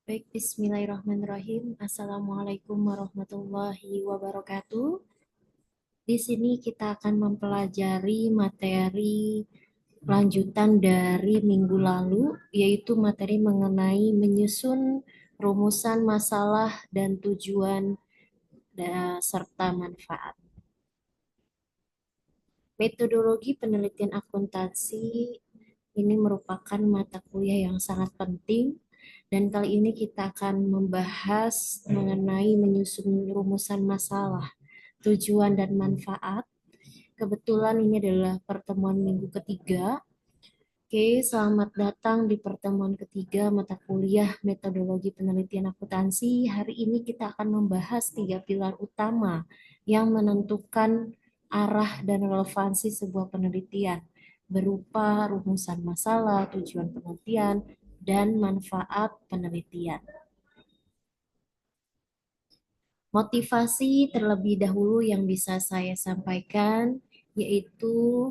Baik, bismillahirrahmanirrahim. Assalamualaikum warahmatullahi wabarakatuh. Di sini kita akan mempelajari materi lanjutan dari minggu lalu, yaitu materi mengenai menyusun rumusan masalah dan tujuan serta manfaat. Metodologi penelitian akuntansi ini merupakan mata kuliah yang sangat penting. Dan kali ini kita akan membahas mengenai menyusun rumusan masalah, tujuan dan manfaat. Kebetulan ini adalah pertemuan minggu ketiga. Oke, selamat datang di pertemuan ketiga mata kuliah metodologi penelitian akuntansi. Hari ini kita akan membahas tiga pilar utama yang menentukan arah dan relevansi sebuah penelitian berupa rumusan masalah, tujuan penelitian, dan manfaat penelitian. Motivasi terlebih dahulu yang bisa saya sampaikan yaitu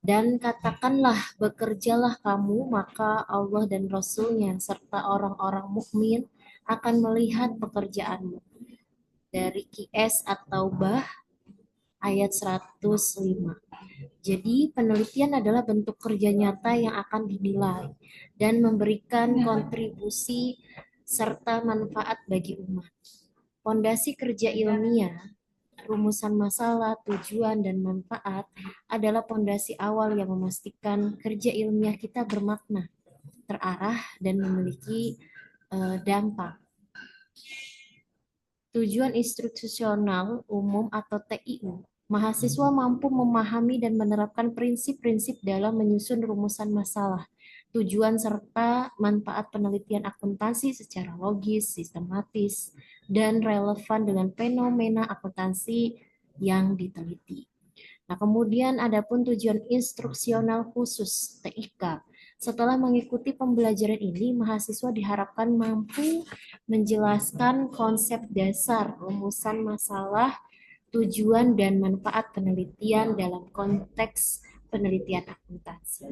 dan katakanlah bekerjalah kamu maka Allah dan Rasul-Nya serta orang-orang mukmin akan melihat pekerjaanmu. Dari QS atau Bah ayat 105. Jadi penelitian adalah bentuk kerja nyata yang akan dinilai dan memberikan kontribusi serta manfaat bagi umat. Pondasi kerja ilmiah, rumusan masalah, tujuan, dan manfaat adalah pondasi awal yang memastikan kerja ilmiah kita bermakna, terarah, dan memiliki dampak. Tujuan institusional umum atau TIU. Mahasiswa mampu memahami dan menerapkan prinsip-prinsip dalam menyusun rumusan masalah, tujuan serta manfaat penelitian akuntansi secara logis, sistematis, dan relevan dengan fenomena akuntansi yang diteliti. Nah, kemudian ada pun tujuan instruksional khusus (TIK). Setelah mengikuti pembelajaran ini, mahasiswa diharapkan mampu menjelaskan konsep dasar, rumusan masalah, tujuan dan manfaat penelitian dalam konteks penelitian akuntansi.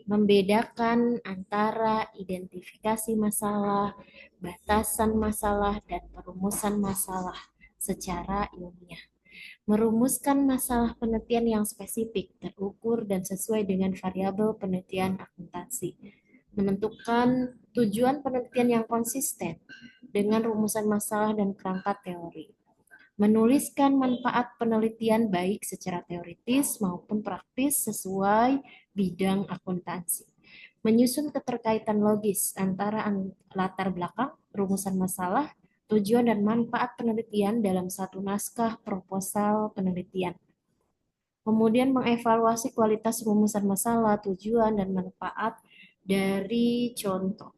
Membedakan antara identifikasi masalah, batasan masalah, dan perumusan masalah secara ilmiah. Merumuskan masalah penelitian yang spesifik, terukur, dan sesuai dengan variabel penelitian akuntansi. Menentukan tujuan penelitian yang konsisten dengan rumusan masalah dan kerangka teori. Menuliskan manfaat penelitian baik secara teoritis maupun praktis sesuai bidang akuntansi. Menyusun keterkaitan logis antara latar belakang, rumusan masalah, tujuan dan manfaat penelitian dalam satu naskah proposal penelitian. Kemudian mengevaluasi kualitas rumusan masalah, tujuan, dan manfaat dari contoh.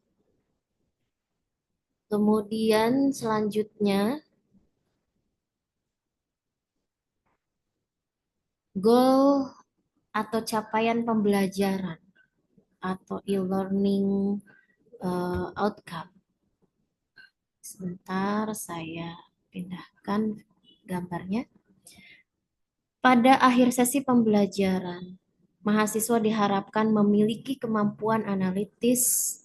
Kemudian selanjutnya, goal atau capaian pembelajaran atau e-learning outcome. Sebentar saya pindahkan gambarnya. Pada akhir sesi pembelajaran, mahasiswa diharapkan memiliki kemampuan analitis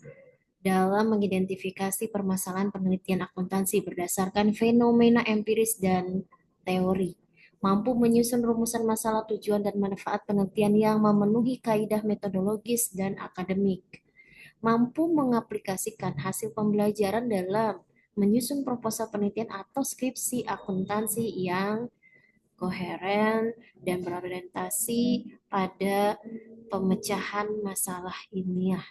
dalam mengidentifikasi permasalahan penelitian akuntansi berdasarkan fenomena empiris dan teori, mampu menyusun rumusan masalah, tujuan, dan manfaat penelitian yang memenuhi kaidah metodologis dan akademik, mampu mengaplikasikan hasil pembelajaran dalam menyusun proposal penelitian atau skripsi akuntansi yang koheren dan berorientasi pada pemecahan masalah ilmiah,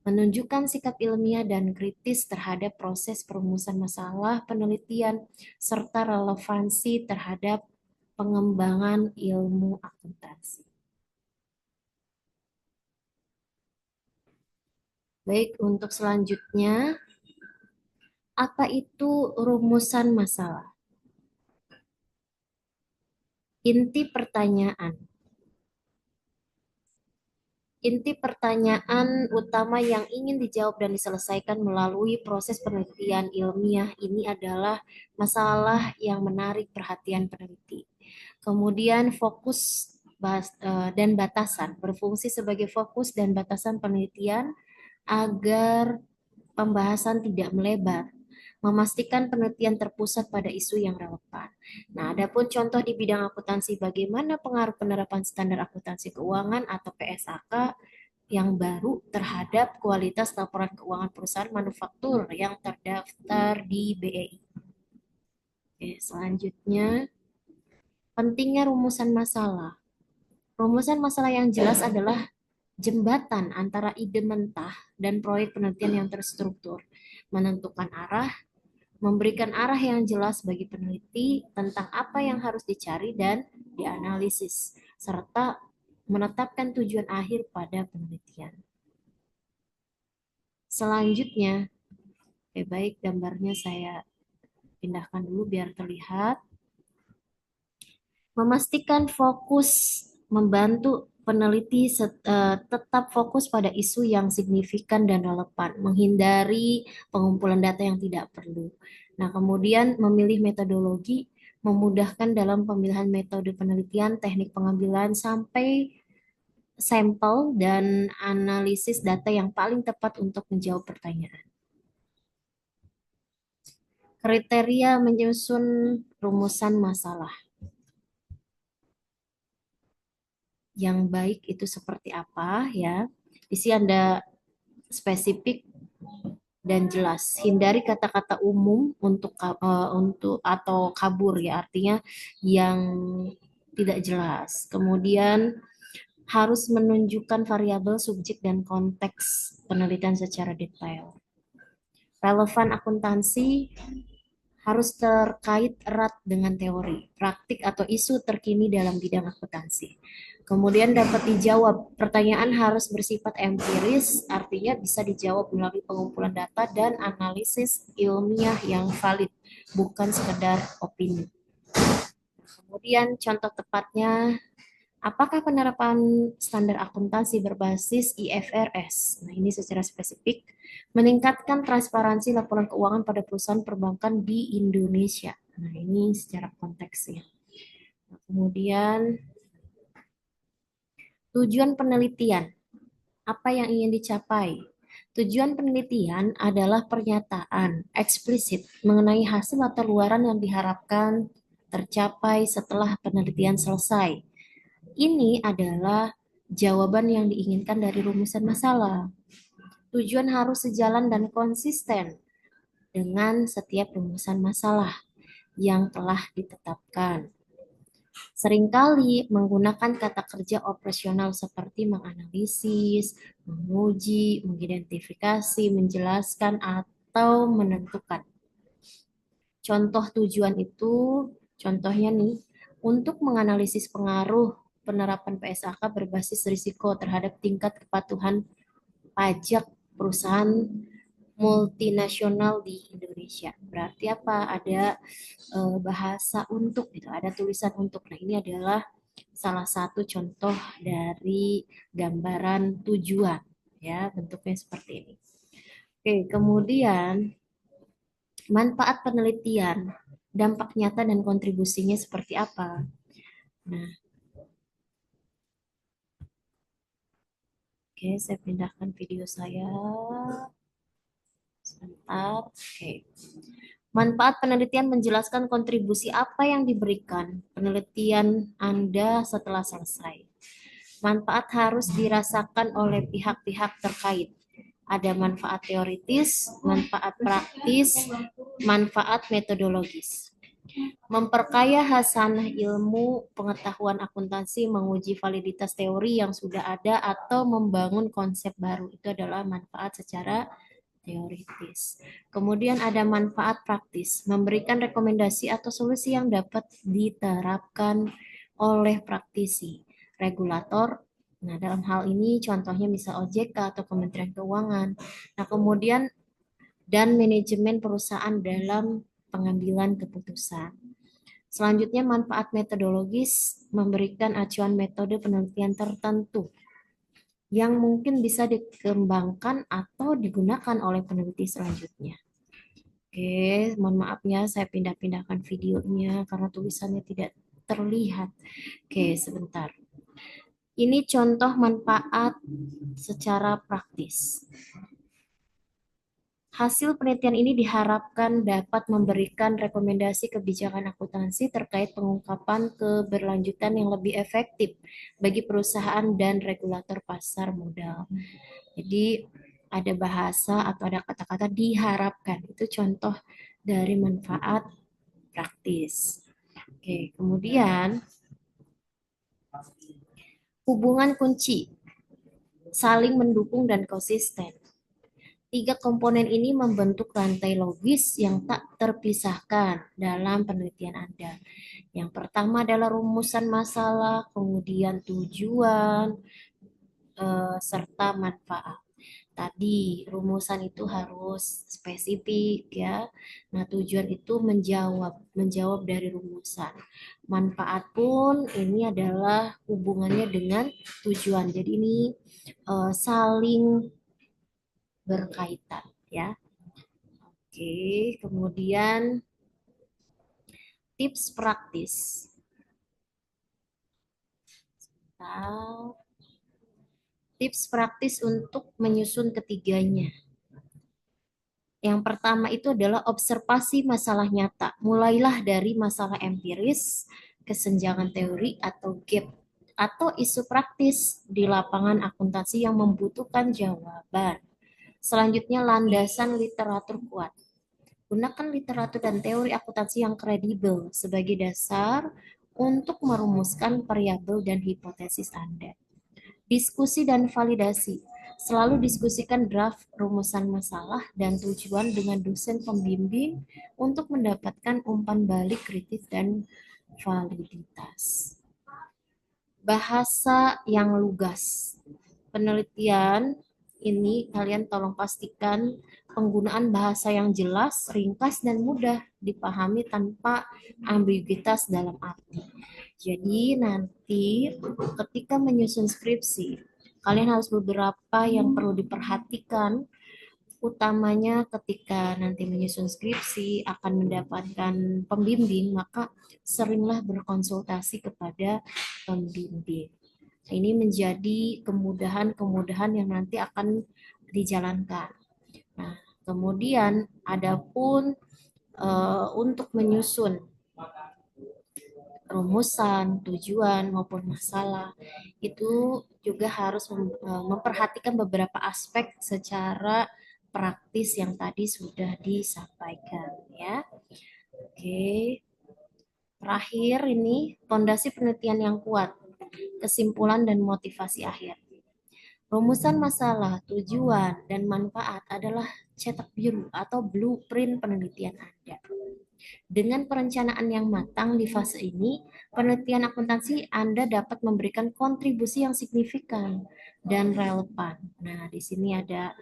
menunjukkan sikap ilmiah dan kritis terhadap proses perumusan masalah penelitian, serta relevansi terhadap pengembangan ilmu akuntansi. Baik, untuk selanjutnya, apa itu rumusan masalah? Inti pertanyaan. Inti pertanyaan utama yang ingin dijawab dan diselesaikan melalui proses penelitian ilmiah ini adalah masalah yang menarik perhatian peneliti. Kemudian fokus dan batasan berfungsi sebagai fokus dan batasan penelitian agar pembahasan tidak melebar, memastikan penelitian terpusat pada isu yang relevan. Nah, adapun contoh di bidang akuntansi, bagaimana pengaruh penerapan standar akuntansi keuangan atau PSAK yang baru terhadap kualitas laporan keuangan perusahaan manufaktur yang terdaftar di BEI. Oke, selanjutnya, pentingnya rumusan masalah. Rumusan masalah yang jelas adalah jembatan antara ide mentah dan proyek penelitian yang terstruktur, menentukan arah, memberikan arah yang jelas bagi peneliti tentang apa yang harus dicari dan dianalisis, serta menetapkan tujuan akhir pada penelitian. Selanjutnya, baik gambarnya saya pindahkan dulu biar terlihat. Memastikan fokus, membantu peneliti tetap fokus pada isu yang signifikan dan relevan, menghindari pengumpulan data yang tidak perlu. Nah, kemudian memilih metodologi, memudahkan dalam pemilihan metode penelitian, teknik pengambilan, sampai sampel dan analisis data yang paling tepat untuk menjawab pertanyaan. Kriteria menyusun rumusan masalah. Yang baik itu seperti apa ya? Di sini ada spesifik dan jelas. Hindari kata-kata umum untuk atau kabur ya, artinya yang tidak jelas. Kemudian harus menunjukkan variabel, subjek dan konteks penelitian secara detail. Relevan akuntansi harus terkait erat dengan teori, praktik atau isu terkini dalam bidang akuntansi. Kemudian dapat dijawab. Pertanyaan harus bersifat empiris, artinya bisa dijawab melalui pengumpulan data dan analisis ilmiah yang valid, bukan sekedar opini. Kemudian contoh tepatnya, apakah penerapan standar akuntansi berbasis IFRS? Nah, ini secara spesifik meningkatkan transparansi laporan keuangan pada perusahaan perbankan di Indonesia. Nah, ini secara konteksnya. Nah, kemudian tujuan penelitian. Apa yang ingin dicapai? Tujuan penelitian adalah pernyataan eksplisit mengenai hasil atau luaran yang diharapkan tercapai setelah penelitian selesai. Ini adalah jawaban yang diinginkan dari rumusan masalah. Tujuan harus sejalan dan konsisten dengan setiap rumusan masalah yang telah ditetapkan. Seringkali menggunakan kata kerja operasional seperti menganalisis, menguji, mengidentifikasi, menjelaskan, atau menentukan. Contoh tujuan itu, contohnya nih, untuk menganalisis pengaruh penerapan PSAK berbasis risiko terhadap tingkat kepatuhan pajak perusahaan multinasional di Indonesia. Berarti apa? Ada bahasa untuk gitu, ada tulisan untuk. Nah, ini adalah salah satu contoh dari gambaran tujuan ya, bentuknya seperti ini. Oke, kemudian manfaat penelitian, dampak nyata dan kontribusinya seperti apa? Nah, oke, saya pindahkan video saya. Sebentar. Oke. Manfaat penelitian menjelaskan kontribusi apa yang diberikan penelitian Anda setelah selesai. Manfaat harus dirasakan oleh pihak-pihak terkait. Ada manfaat teoritis, manfaat praktis, manfaat metodologis. Memperkaya hasanah ilmu pengetahuan akuntansi, menguji validitas teori yang sudah ada, atau membangun konsep baru. Itu adalah manfaat secara teoritis. Kemudian ada manfaat praktis, memberikan rekomendasi atau solusi yang dapat diterapkan oleh praktisi, regulator. Nah, dalam hal ini contohnya misal OJK atau Kementerian Keuangan. Nah, kemudian dan manajemen perusahaan dalam pengambilan keputusan. Selanjutnya, manfaat metodologis, memberikan acuan metode penelitian tertentu yang mungkin bisa dikembangkan atau digunakan oleh peneliti selanjutnya. Oke, mohon maafnya saya pindah-pindahkan videonya karena tulisannya tidak terlihat. Oke, sebentar. Ini contoh manfaat secara praktis. Hasil penelitian ini diharapkan dapat memberikan rekomendasi kebijakan akuntansi terkait pengungkapan keberlanjutan yang lebih efektif bagi perusahaan dan regulator pasar modal. Jadi ada bahasa atau ada kata-kata diharapkan. Itu contoh dari manfaat praktis. Oke, kemudian hubungan kunci, saling mendukung dan konsisten. Tiga komponen ini membentuk rantai logis yang tak terpisahkan dalam penelitian Anda. Yang pertama adalah rumusan masalah, kemudian tujuan, serta manfaat. Tadi rumusan itu harus spesifik ya. Nah, tujuan itu menjawab dari rumusan. Manfaat pun ini adalah hubungannya dengan tujuan. Jadi ini saling berkaitan ya. Oke, kemudian tips praktis. Nah, tips praktis untuk menyusun ketiganya. Yang pertama itu adalah observasi masalah nyata. Mulailah dari masalah empiris, kesenjangan teori atau gap, atau isu praktis di lapangan akuntansi yang membutuhkan jawaban. Selanjutnya, landasan literatur kuat. Gunakan literatur dan teori akuntansi yang kredibel sebagai dasar untuk merumuskan variabel dan hipotesis Anda. Diskusi dan validasi. Selalu diskusikan draft rumusan masalah dan tujuan dengan dosen pembimbing untuk mendapatkan umpan balik kritis dan validitas. Bahasa yang lugas. Penelitian ini kalian tolong pastikan penggunaan bahasa yang jelas, ringkas, dan mudah dipahami tanpa ambiguitas dalam arti. Jadi nanti ketika menyusun skripsi, kalian harus beberapa yang perlu diperhatikan, utamanya ketika nanti menyusun skripsi akan mendapatkan pembimbing, maka seringlah berkonsultasi kepada pembimbing. Ini menjadi kemudahan-kemudahan yang nanti akan dijalankan. Nah, kemudian adapun untuk menyusun rumusan, tujuan maupun masalah itu juga harus memperhatikan beberapa aspek secara praktis yang tadi sudah disampaikan ya. Oke. Terakhir ini fondasi penelitian yang kuat, kesimpulan dan motivasi akhir. Rumusan masalah, tujuan, dan manfaat adalah cetak biru atau blueprint penelitian Anda. Dengan perencanaan yang matang di fase ini, penelitian akuntansi Anda dapat memberikan kontribusi yang signifikan dan relevan. Nah, di sini ada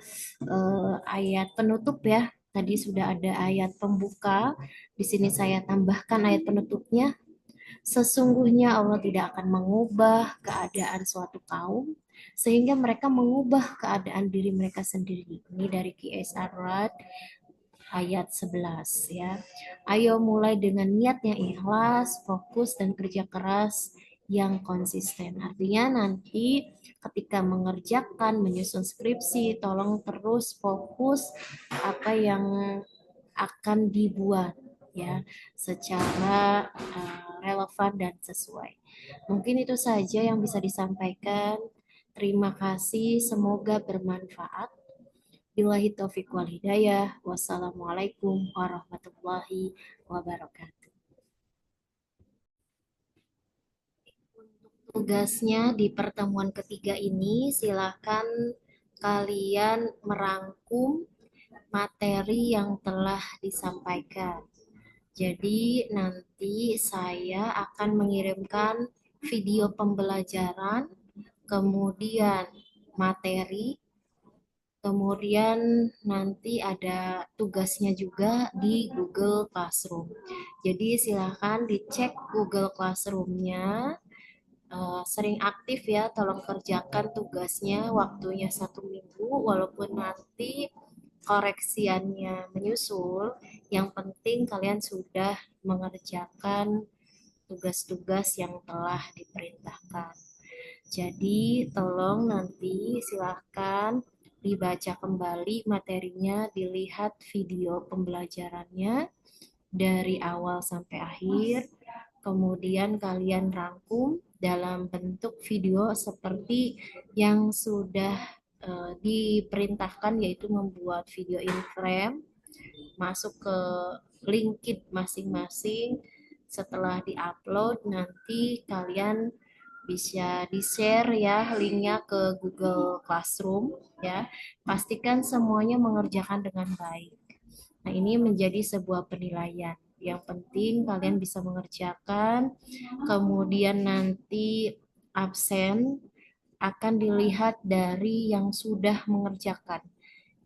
ayat penutup ya. Tadi sudah ada ayat pembuka. Di sini saya tambahkan ayat penutupnya. Sesungguhnya Allah tidak akan mengubah keadaan suatu kaum sehingga mereka mengubah keadaan diri mereka sendiri. Ini dari Q.S. Arad ayat 11 ya. Ayo mulai dengan niat yang ikhlas, fokus dan kerja keras yang konsisten. Artinya nanti ketika mengerjakan, menyusun skripsi, tolong terus fokus apa yang akan dibuat ya secara relevan dan sesuai. Mungkin itu saja yang bisa disampaikan. Terima kasih, semoga bermanfaat. Billahi taufiq wal hidayah. Wassalamualaikum warahmatullahi wabarakatuh. Tugasnya di pertemuan ketiga ini silakan kalian merangkum materi yang telah disampaikan. Jadi nanti saya akan mengirimkan video pembelajaran, kemudian materi, kemudian nanti ada tugasnya juga di Google Classroom. Jadi silahkan dicek Google Classroom-nya, sering aktif ya, tolong kerjakan tugasnya, waktunya 1 minggu, walaupun nanti koreksiannya menyusul, yang penting kalian sudah mengerjakan tugas-tugas yang telah diperintahkan. Jadi tolong nanti silahkan dibaca kembali materinya, dilihat video pembelajarannya dari awal sampai akhir, kemudian kalian rangkum dalam bentuk video seperti yang sudah diperintahkan, yaitu membuat video in frame, masuk ke linkit masing-masing. Setelah diupload, nanti kalian bisa di-share ya linknya ke Google Classroom ya. Pastikan semuanya mengerjakan dengan baik. Nah, ini menjadi sebuah penilaian. Yang penting kalian bisa mengerjakan, kemudian nanti absen akan dilihat dari yang sudah mengerjakan.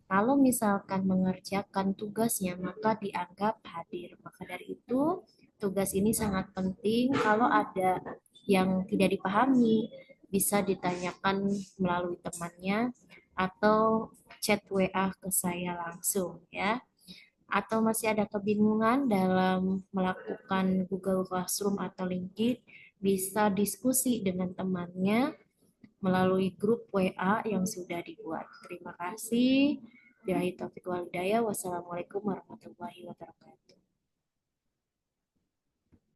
Kalau misalkan mengerjakan tugasnya, maka dianggap hadir. Maka dari itu, tugas ini sangat penting. Kalau ada yang tidak dipahami, bisa ditanyakan melalui temannya atau chat WA ke saya langsung ya. Atau masih ada kebingungan dalam melakukan Google Classroom atau LinkedIn, bisa diskusi dengan temannya melalui grup WA yang sudah dibuat. Terima kasih. Billahi taufiq wal hidayah. Wassalamualaikum warahmatullahi wabarakatuh.